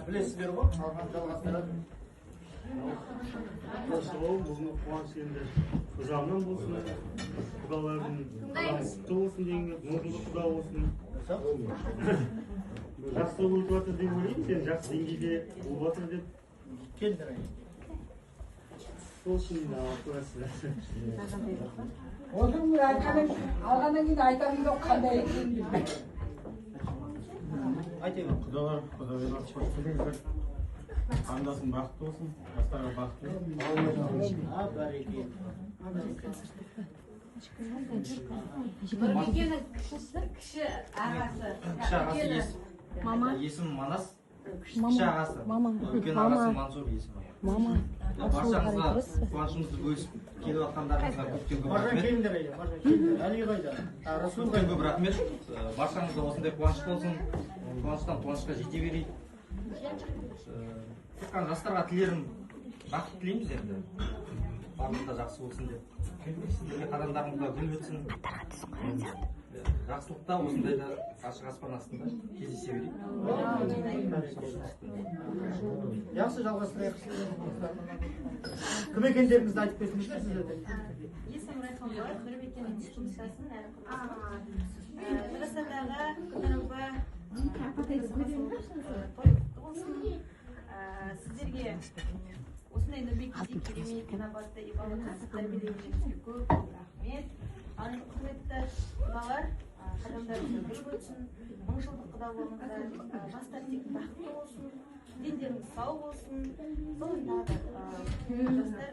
білесіздер ғой, қалған жалғастырады. Ол бүгінгі қуаныш енді ұзағынан болсын, құдалардың құтты болсын дегенге, мұңғылық құда болсын. Жақсы болып жатыр деп ойлаймын, сен жақсы деңгейде болып жатыр деп. Келдір ай. Сол үшін енді алғасыздар. Оның алғаннан кейін айтамын жоқ қандай екенін білмеймін. Айтайын. Құдалар, құдалар болыңыздар. Андасың бақытты болсын, жастарға бақытты болсын. Бәрекелді. Нұрбекенің кіші ағасы. Кіші ағасы есім Манас. Кіші ағасы. Үлкен ағасы Мансур есімі. Баршаңызға қуанышымызды бөлісіп келіп жатқандарыңызға көптен көп Маржан рахмет. келіңдер ай, Маржан келіңдер. Әли қайда? Расул Көптен қайда? көп рахмет. Баршаңызға осындай қуаныш болсын. Қуаныштан қуанышқа жете берейік. Тек қана жастарға тілерім бақыт тілейміз енді. Барлығы да жақсы болсын деп. Сіздерге қадамдарыңыз да гүл өтсін. Жақсылықта осындай да ашық аспан астында кездесе берейік. Жақсы жалғастырайық. Кім екендеріңізді айтып берсеңіздер сіздерде. Есім Райханбай, Нұрбекенің жұмыстасын әрі құрбысым. Медреседағы күнірімбі болсын. Сіздерге осындай Нұрбекеде керемет инабатты ибадатты тәрбиелеуіңізге көп рахмет. Құрметті құдалар, қадамдарыңызға гүл өтсін, мыңжылдық құда болыңыздар, жастар тек бақытты болсын, дендеріңіз сау болсын, сонда жастар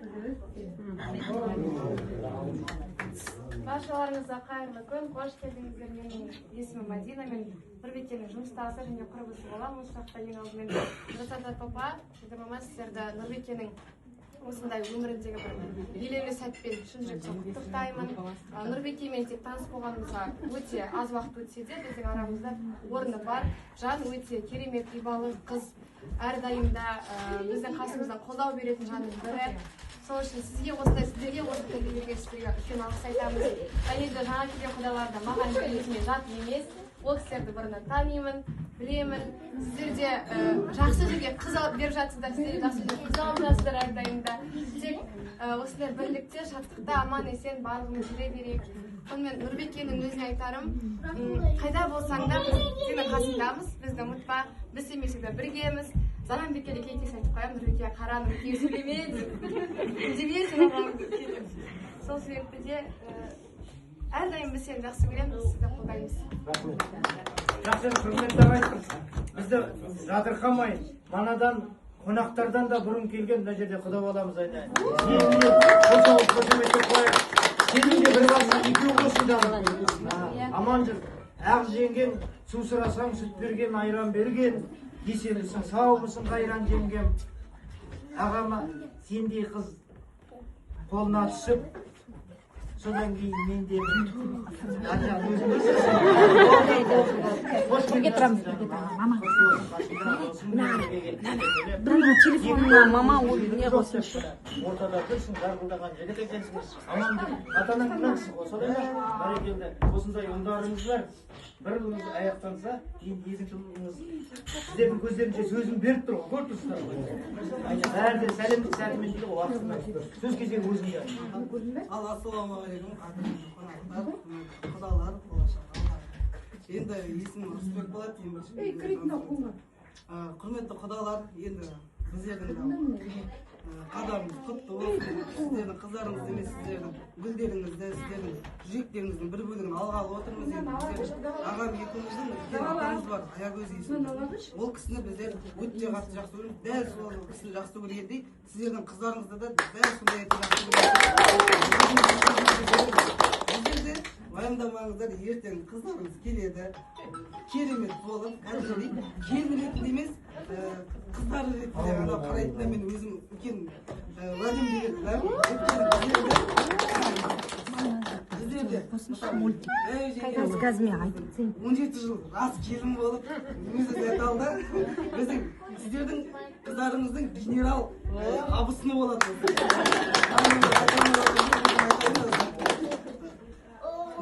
Баршаларыңызға қайырлы күн, қош келдіңіздер. Менің есімім Мадина, мен Нұрбекенің жұмыстасы және құрбысы боламын. Осы жақта ең алдымен Жасата Топа, мама сіздерді Нұрбекенің осындай өміріндегі бір елеулі сәтпен шын жүректен құттықтаймын. Нұрбекемен тек таныс болғанымызға өте аз уақыт өтсе де біздің арамызда орны бар. Жан өте керемет, ибалы қыз, әрдайымда біздің қасымыздан қолдау беретін жанның бірі. Сол үшін сіздерге осы тәрбиелерге үлкен алғыс айтамыз. Және де жаңа келген құдалар да маған өзіме жат емес. Ол кісілерді бұрыннан танимын, білемін. Сіздер де жақсы жерге қыз алып беріп жатсыздар, сіздер жақсы жерге қыз алып жатсыздар әрдайымда. Тек осындай бірлікте, шаттықта, аман есен барлығымыз жүре берейік. Сонымен Нұрбекенің өзіне айтарым, қайда болсаң да біз сенің қасыңдамыз, бізді ұмытпа, біз сенімен всегда біргеміз. Заманбекеге кейкес айтып қоямын, Нұрбеке қара, Нұрбеке сөйлеме деп. Үндемейсің ағамды. Сол себепті де әрдайым біз сені жақсы көреміз, сізді қолдаймыз. Жақсы, құрметті ағайын, бізді жатырқамай, манадан, қонақтардан да бұрын келген мына жерде құда боламыз айналайын. Сенің де бір басқа екеу қосындағы. Аман жүр. Ақ жеңген, су сұрасаң сүт берген, айран берген. Есенбісің, саумысың қайран жеңгем. Ағама сендей қыз қолына түсіп, содан кейін мен де телефонына мама не қосыңызшы. Ортада тұрсың, жарқылдаған жігіт екенсіңіз. Аман жүр. Атаның кінәсіз ғой, солай ма? Бәрекелді. Осындай ұлдарыңыз бар. Бір ұлыңыз аяқтанса, енді екінші ұлыңыз сіздердің көздерінше сөзін беріп тұр ғой, көріп тұрсыздар ғой. Бәрі де сәлемдік сәтімен дейді ғой, уақытында. Сөз кезегі өзінде. Ал ассалаумағалейкум, қадірлі қонақтар, құдалар, болашақ алла. Енді есімім Рысбек болады, құрметті құдалар, енді біздердің қадамымыз құтты болсын, сіздердің қыздарыңыз емес, сіздердің гүлдеріңізді, сіздердің жүректеріңіздің бір бөлігін алғалы отырмыз. Енді ағам екеуміздің үлкен атамыз бар, Аягөз есімді. Ол кісіні біздер өте қатты жақсы көреміз, дәл сол кісіні жақсы көргендей, сіздердің қыздарыңызды да дәл сондай жақсы көреміз. Біздерде уайымдамаңыздар, ертең қыздарыңыз келеді, керемет болып, кәдімгідей келін ретінде емес, қыздар ретінде ғана қарайтынына мен өзім үлкен уәдем беремін. Біздерде 17 жыл рас келін болып, өзіңіз айта алды. Біздің сіздердің қыздарыңыздың генерал абысыны болады.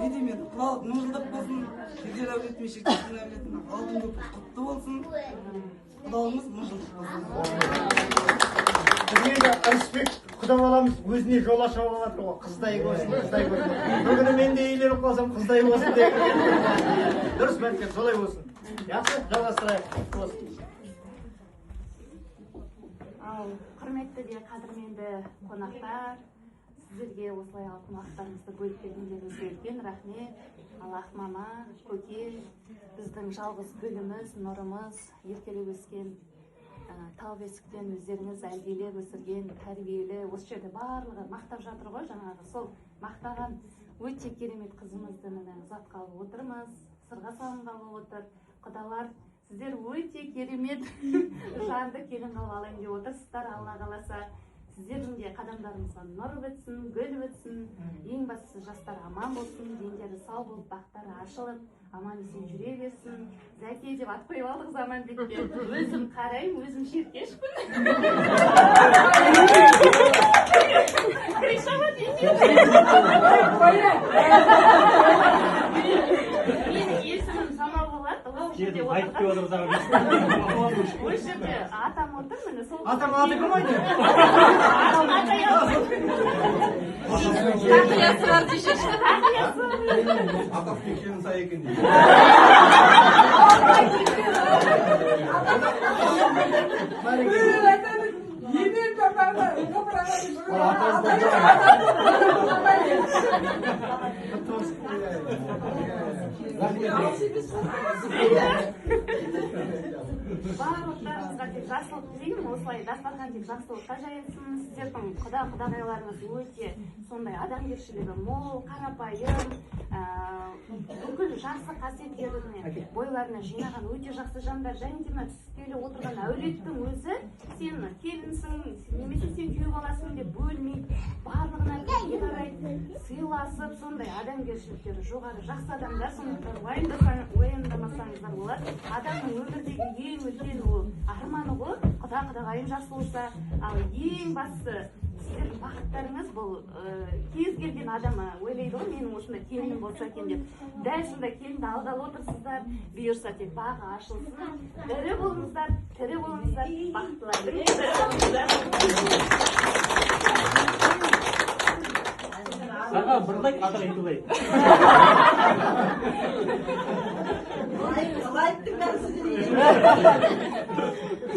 Не деймін, құлалық мұңғылдық болсын, жедел әулет мен шектесін әулетін алтын көп құтты болсын. құдалымыз мыңжылдық болсын. Бізге де ырысбек құда баламыз өзіне жол аша алады ғой, қыздай болсын, қыздай болсын. Бір күні мен де үйленіп қалсам қыздай болсын деген. Дұрыс бәлкім солай болсын. Жақсы, жалғастырайық. Ал құрметті де қадірменді қонақтар, сіздерге осылай алтын уақыттарыңызды бөліп бергендеріңізге үлкен рахмет. Аллах мама, көке, біздің жалғыз гүліміз, нұрымыз, еркелеп өскен тал бесіктен өздеріңіз әлдилеп өсірген, тәрбиелі, осы жерде барлығы мақтап жатыр ғой, жаңағы сол мақтаған өте керемет қызымызды міне ұзатқалы отырмыз, сырға салынғалы отыр. Құдалар, сіздер өте керемет жанды келін қылып алайын деп отырсыздар, Алла қаласа. Сіздердің де қадамдарыңызға нұр бітсін, гүл бітсін, ең бастысы жастар аман болсын, дендері сау болып, бақтары ашылып, аман есен жүре берсін. Зәке деп ат қойып алдық Заманбекке. Өзім қараймын, өзім шеркешпін. Кришава деймін. Менің есімім Самал болады. Осы жерде отырған. Осы жерде атам отыр, міне сол. Атам аты кім айтты? Тақиясы бар дешеші. Атап кекенің сай екен дейді. Енем папама, барлықтарыңызға тек жақсылық тілеймін, осылай дастархан тек жақсылыққа жайылсын. Сіздердің құда-құдағайларыңыз өте сондай адамгершілігі мол, қарапайым, бүкіл жақсы қасиеттеріне бойларына жинаған өте жақсы жандар. Және де мына түскелі отырған әулеттің өзі сен келінсің, немесе сен күйеу баласың деп бөлмейді, барлығына бірге қарайды, сыйласып, сондай адамгершіліктері жоғары жақсы адамдар. Сондықтан уайымдамасаңыздар болады. Адамның өмірдегі ең үлкен ол арманы ғой, құда-құдағайым жақсы болса. Ал ең бастысы сіздердің бақыттарыңыз бұл кез келген адам ойлайды ғой, менің осындай келінім болса екен деп. Дәл сондай келінді алғалы отырсыздар, бұйырса тек бағы ашылсын. Тірі болыңыздар, бақыттылар. Саға бірдай адар етілей.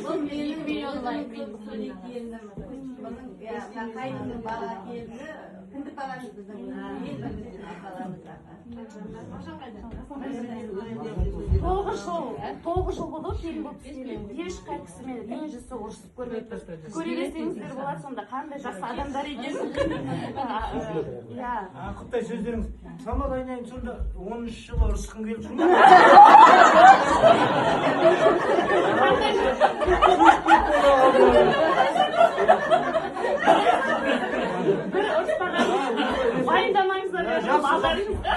Бұл менің миллионлай қайынның бала келді, кіндік баламыз біздің тоғыз жыл болды келін болып түскелі. Ешқай кісімен ренжісі ұрысып көрмеппіз. Көре берсеңіздер болады, сонда қандай жақсы адамдар екен. Құттай сөздеріңіз. Самат айнайын, сонда 13 жыл ұрысқын келіп жүрмін. Бір ұрыспаған уайымдамаңыздар, балдарыңызға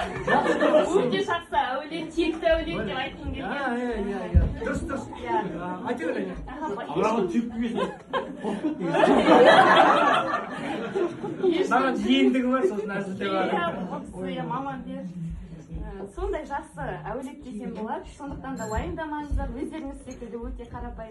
өте жақсы әулет, текті әулет деп айтқым келген. Дұрыс. Айта берейін. Алағы түйіп күйесін. Саған жиендігі бар, сосын әзілде бар. Мамам бер. Сондай жақсы әулет десем болады. Сондықтан да уайымдамаңыздар, өздеріңіз секілді өте қарапайым.